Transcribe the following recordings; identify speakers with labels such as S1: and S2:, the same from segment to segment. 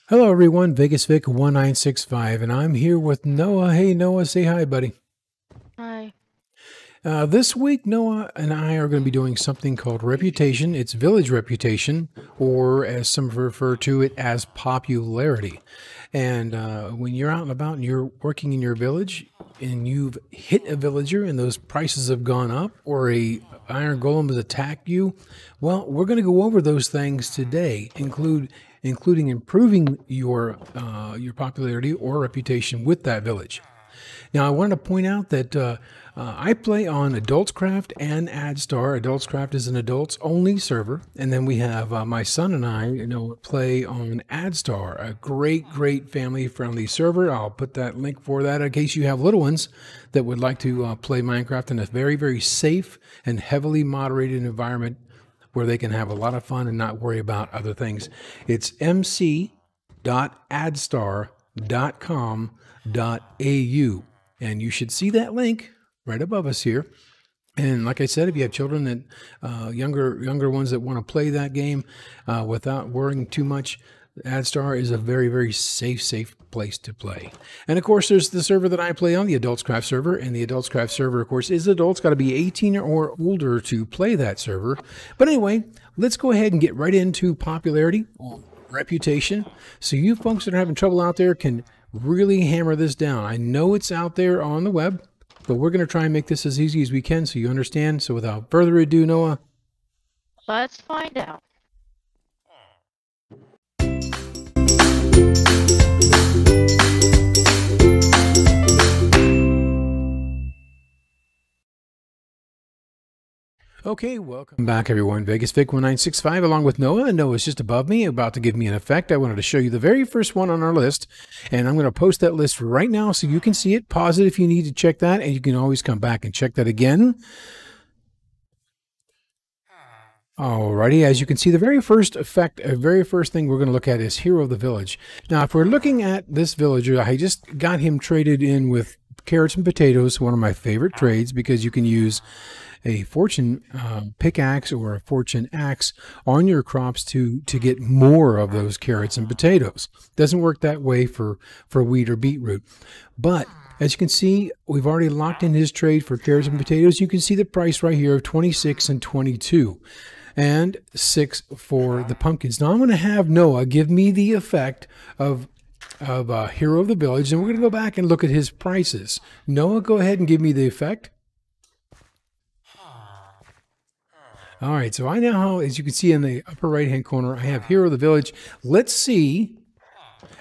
S1: Hello everyone, Vegas Vic 1965, and I'm here with Noah. Hey Noah, say hi, buddy.
S2: Hi.
S1: This week, Noah and I are going to be doing something called Reputation. It's Village Reputation, or as some refer to it as popularity. And when you're out and about and you're working in your village and you've hit a villager and those prices have gone up, or a iron golem has attacked you, well, we're going to go over those things today, including improving your popularity or reputation with that village. Now, I wanted to point out that I play on Adultscraft and Addstar. Adultscraft is an adults-only server, and then we have my son and I, play on Addstar, a great family-friendly server. I'll put that link for that in case you have little ones that would like to play Minecraft in a very safe and heavily moderated environment where they can have a lot of fun and not worry about other things. It's mc.addstar.com.au. And you should see that link right above us here. And like I said, if you have children that younger ones that want to play that game without worrying too much, Addstar is a very safe place to play. And of course, there's the server that I play on, the Adultscraft server. And the Adultscraft server, of course, is adults. Got to be 18 or older to play that server. But anyway, let's go ahead and get right into popularity or reputation. So you folks that are having trouble out there can really hammer this down. I know it's out there on the web, but we're going to try and make this as easy as we can so you understand. So without further ado, Noah,
S2: Let's find out.
S1: okay, welcome back everyone. Vegas Vic 1965 along with Noah, and Noah's just above me about to give me an effect. I wanted to show you the very first one on our list, and I'm going to post that list right now so you can see it. Pause it if you need to check that, and you can always come back and check that again. Alrighty, as you can see, the very first effect, very first thing we're going to look at is Hero of the Village. Now, if we're looking at this villager, I just got him traded in with carrots and potatoes, one of my favorite trades, because you can use a fortune pickaxe or a fortune axe on your crops to get more of those carrots and potatoes. Doesn't work that way for wheat or beetroot. But as you can see, we've already locked in his trade for carrots and potatoes. You can see the price right here of 26 and 22 and 6 for the pumpkins. Now I'm going to have Noah give me the effect of Hero of the Village, and we're going to go back and look at his prices. Noah, go ahead and give me the effect. All right, so I now, as you can see in the upper right-hand corner, I have Hero of the Village. Let's see.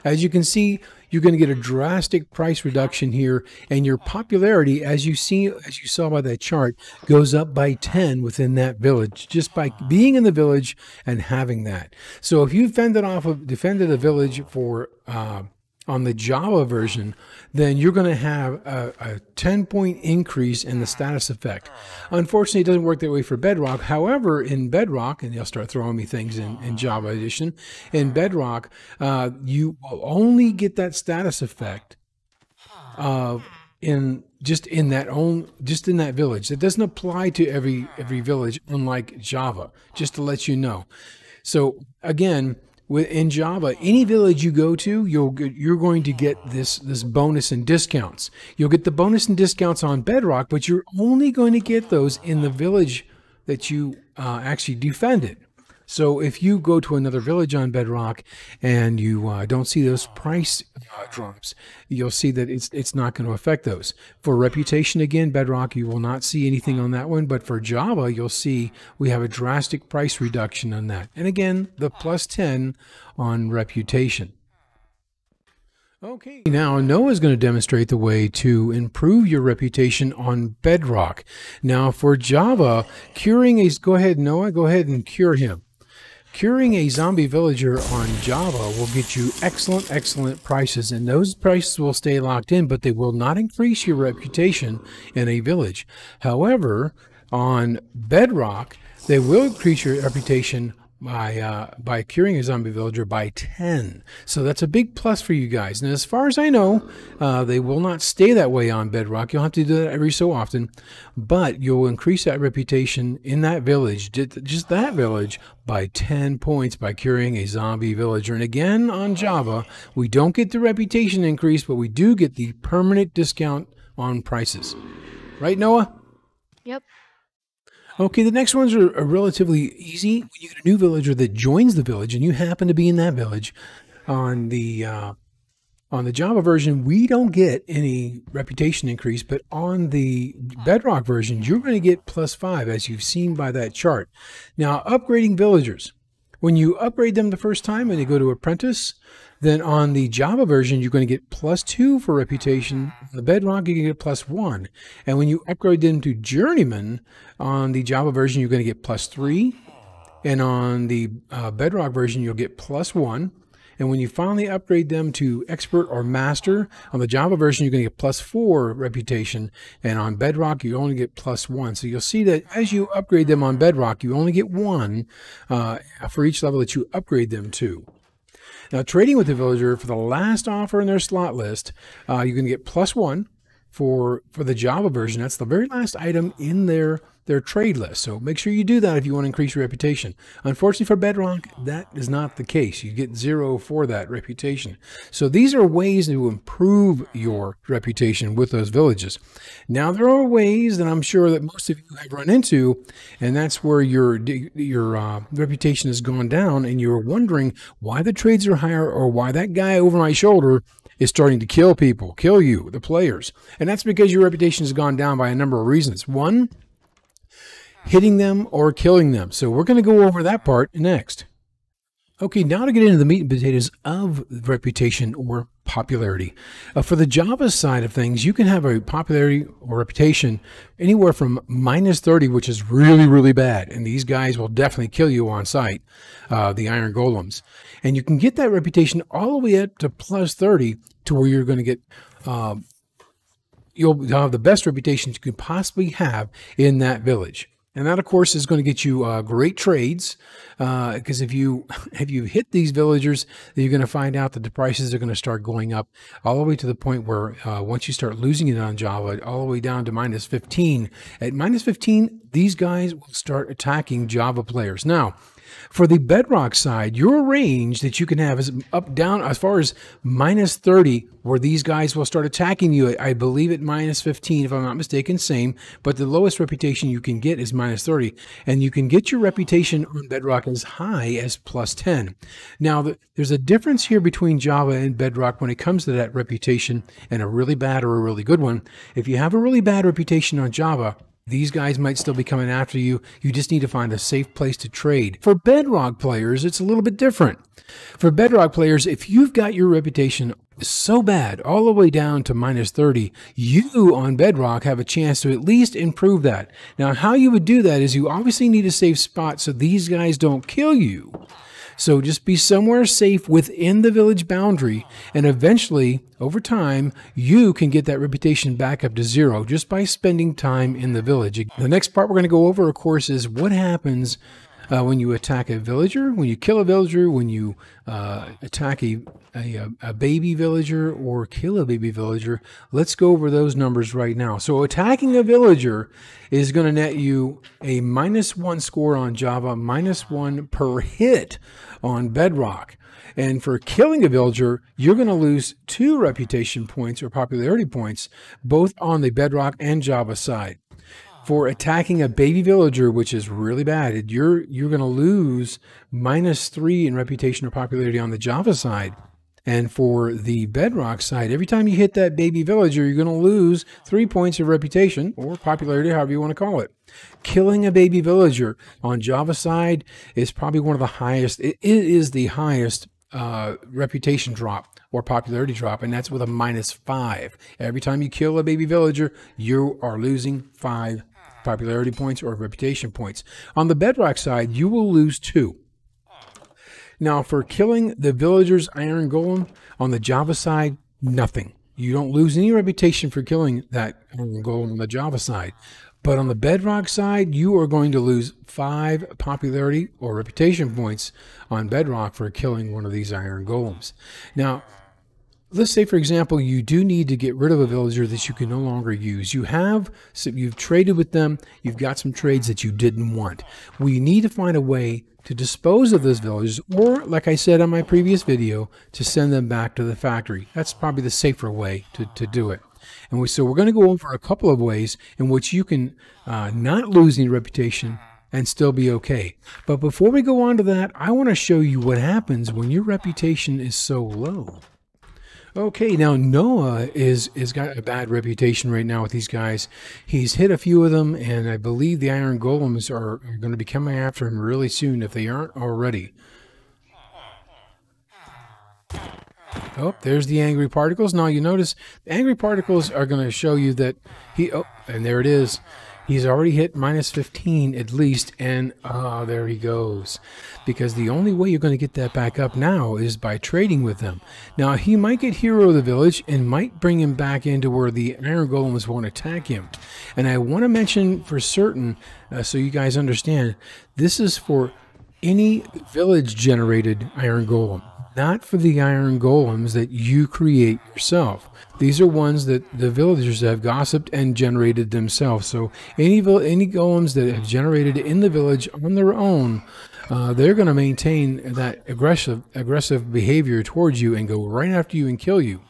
S1: As you can see, you're going to get a drastic price reduction here, and your popularity, as you saw by that chart, goes up by 10 within that village, just by being in the village and having that. So if you defended a village for on the Java version, then you're going to have a 10-point increase in the status effect. Unfortunately, it doesn't work that way for Bedrock. However, in Bedrock, and they'll start throwing me things in Java Edition, in Bedrock, you will only get that status effect just in that village. It doesn't apply to every village, unlike Java, just to let you know. So again, in Java, any village you go to, you're going to get this bonus and discounts. You'll get the bonus and discounts on Bedrock, but you're only going to get those in the village that you actually defended. So if you go to another village on Bedrock and you don't see those price drops, you'll see that it's not going to affect those. For Reputation, again, Bedrock, you will not see anything on that one, but for Java, you'll see we have a drastic price reduction on that. And again, the plus 10 on Reputation. Okay, now Noah's going to demonstrate the way to improve your reputation on Bedrock. Now for Java, go ahead, Noah, go ahead and cure him. Curing a zombie villager on Java will get you excellent prices, and those prices will stay locked in, but they will not increase your reputation in a village. However, on Bedrock, they will increase your reputation by curing a zombie villager by 10. So that's a big plus for you guys. And as far as I know, they will not stay that way on Bedrock. You'll have to do that every so often, but you'll increase that reputation in that village, just that village, by 10 points by curing a zombie villager. And again, on Java, we don't get the reputation increase, but we do get the permanent discount on prices. Right, Noah?
S2: Yep.
S1: Okay, the next ones are relatively easy. When you get a new villager that joins the village, and you happen to be in that village, on the Java version, we don't get any reputation increase, but on the Bedrock version, you're going to get +5, as you've seen by that chart. Now, upgrading villagers. When you upgrade them the first time and they go to apprentice, then on the Java version, you're going to get +2 for reputation. On the Bedrock, you can get +1. And when you upgrade them to journeyman, on the Java version, you're going to get +3. And on the Bedrock version, you'll get +1. And when you finally upgrade them to expert or master, on the Java version, you're going to get +4 reputation. And on Bedrock, you only get +1. So you'll see that as you upgrade them on Bedrock, you only get 1 for each level that you upgrade them to. Now, trading with the villager for the last offer in their slot list, you're going to get +1 for the Java version. That's the very last item in their trade list. So make sure you do that if you want to increase your reputation. Unfortunately for Bedrock, that is not the case. You get 0 for that reputation. So these are ways to improve your reputation with those villages. Now, there are ways that I'm sure that most of you have run into, and that's where your reputation has gone down, and you're wondering why the trades are higher or why that guy over my shoulder is starting to kill people, kill you, the players. And that's because your reputation has gone down by a number of reasons. One, hitting them or killing them. So we're going to go over that part next. Okay, now to get into the meat and potatoes of reputation or popularity. For the Java side of things, you can have a popularity or reputation anywhere from -30, which is really, really bad. And these guys will definitely kill you on sight, the iron golems. And you can get that reputation all the way up to +30 to where you're going to get, you'll have the best reputation you could possibly have in that village. And that, of course, is going to get you great trades, because if you hit these villagers, then you're going to find out that the prices are going to start going up all the way to the point where once you start losing it on Java, all the way down to -15. At -15, these guys will start attacking Java players. Now, for the Bedrock side, your range that you can have is up, down, as far as -30, where these guys will start attacking you. I believe at -15, if I'm not mistaken, same, but the lowest reputation you can get is -30. And you can get your reputation on Bedrock as high as +10. Now, there's a difference here between Java and Bedrock when it comes to that reputation and a really bad or a really good one. If you have a really bad reputation on Java, these guys might still be coming after you. You just need to find a safe place to trade. For Bedrock players, it's a little bit different. For Bedrock players, if you've got your reputation so bad, all the way down to -30, you on Bedrock have a chance to at least improve that. Now, how you would do that is you obviously need a safe spot so these guys don't kill you. So just be somewhere safe within the village boundary, and eventually, over time, you can get that reputation back up to 0 just by spending time in the village. The next part we're going to go over, of course, is what happens when you attack a villager, when you kill a villager, when you attack a baby villager or kill a baby villager. Let's go over those numbers right now. So attacking a villager is going to net you a -1 score on Java, -1 per hit on Bedrock. And for killing a villager, you're going to lose 2 reputation points or popularity points, both on the Bedrock and Java side. For attacking a baby villager, which is really bad, you're going to lose -3 in reputation or popularity on the Java side. And for the Bedrock side, every time you hit that baby villager, you're going to lose 3 points of reputation or popularity, however you want to call it. Killing a baby villager on Java side is probably one of the highest. It is the highest reputation drop or popularity drop, and that's with a -5. Every time you kill a baby villager, you are losing 5 popularity points or reputation points. On the Bedrock side, you will lose 2. Now, for killing the villager's iron golem on the Java side, nothing. You don't lose any reputation for killing that iron golem on the Java side. But on the Bedrock side, you are going to lose 5 popularity or reputation points on Bedrock for killing one of these iron golems. Now, let's say, for example, you do need to get rid of a villager that you can no longer use. You've traded with them. You've got some trades that you didn't want. We need to find a way to dispose of those villagers, or, like I said on my previous video, to send them back to the factory. That's probably the safer way to do it. And so we're going to go over a couple of ways in which you can not lose any reputation and still be okay. But before we go on to that, I want to show you what happens when your reputation is so low. Okay, now Noah is got a bad reputation right now with these guys. He's hit a few of them, and I believe the iron golems are going to be coming after him really soon if they aren't already. Oh, there's the angry particles. Now you notice the angry particles are going to show you that and there it is. He's already hit minus 15 at least, and there he goes. Because the only way you're going to get that back up now is by trading with them. Now, he might get hero of the village and might bring him back into where the iron golems won't attack him. And I want to mention for certain, so you guys understand, this is for any village-generated iron golem, not for the iron golems that you create yourself. These are ones that the villagers have gossiped and generated themselves. So any golems that have generated in the village on their own, they're going to maintain that aggressive behavior towards you and go right after you and kill you.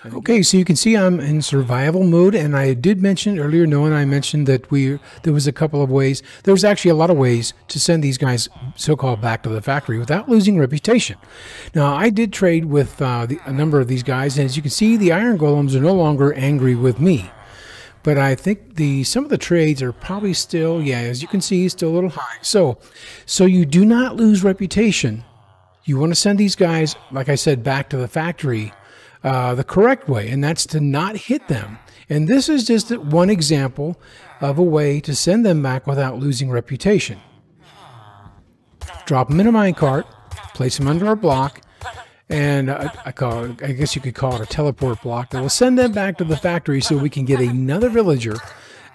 S1: Okay, so you can see I'm in survival mode, and I did mention earlier, Noah and I mentioned that there was a couple of ways. There was actually a lot of ways to send these guys so-called back to the factory without losing reputation. Now, I did trade with a number of these guys, and as you can see, the iron golems are no longer angry with me. But I think some of the trades are probably still, as you can see, still a little high. So you do not lose reputation. You want to send these guys, like I said, back to the factory the correct way, and that's to not hit them. And this is just one example of a way to send them back without losing reputation. Drop them in a minecart, place them under a block, and I guess you could call it a teleport block that will send them back to the factory so we can get another villager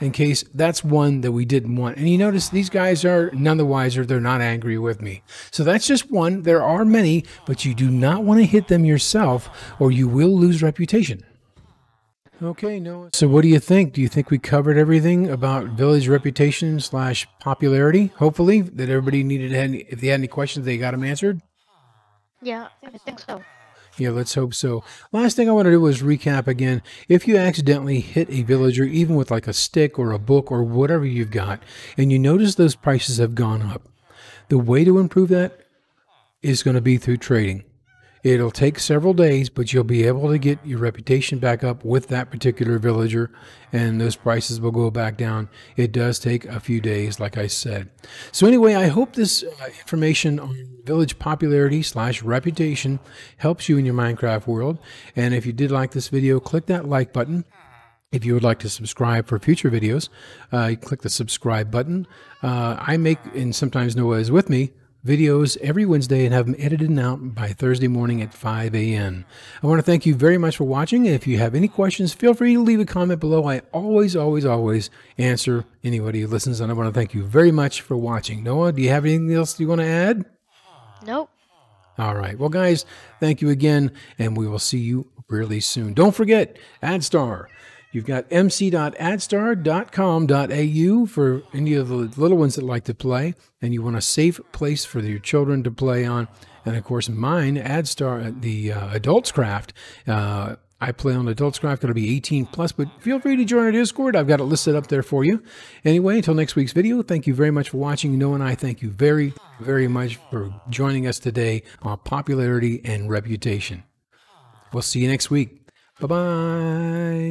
S1: in case that's one that we didn't want. And you notice these guys are none the wiser. They're not angry with me. So that's just one. There are many, but you do not want to hit them yourself or you will lose reputation. Okay, Noah. So what do you think? Do you think we covered everything about village reputation / popularity? Hopefully that everybody if they had any questions, they got them answered.
S2: Yeah, I think so.
S1: Yeah, let's hope so. Last thing I want to do is recap again. If you accidentally hit a villager, even with like a stick or a book or whatever you've got, and you notice those prices have gone up, the way to improve that is going to be through trading. It'll take several days, but you'll be able to get your reputation back up with that particular villager, and those prices will go back down. It does take a few days, like I said. So anyway, I hope this information on village popularity / reputation helps you in your Minecraft world. And if you did like this video, click that like button. If you would like to subscribe for future videos, click the subscribe button. I make, and sometimes Noah is with me, videos every Wednesday and have them edited and out by Thursday morning at 5 a.m. I want to thank you very much for watching. And if you have any questions, feel free to leave a comment below. I always answer anybody who listens, and I want to thank you very much for watching. Noah, do you have anything else you want to add?
S2: Nope.
S1: All right. Well, guys, thank you again, and we will see you really soon. Don't forget, Addstar. You've got mc.addstar.com.au for any of the little ones that like to play, and you want a safe place for your children to play on. And of course, mine, Addstar, the Adults Craft. I play on Adults Craft, going to be 18 plus, but feel free to join our Discord. I've got it listed up there for you. Anyway, until next week's video, thank you very much for watching. Noah and I thank you very, very much for joining us today on popularity and reputation. We'll see you next week. Bye-bye.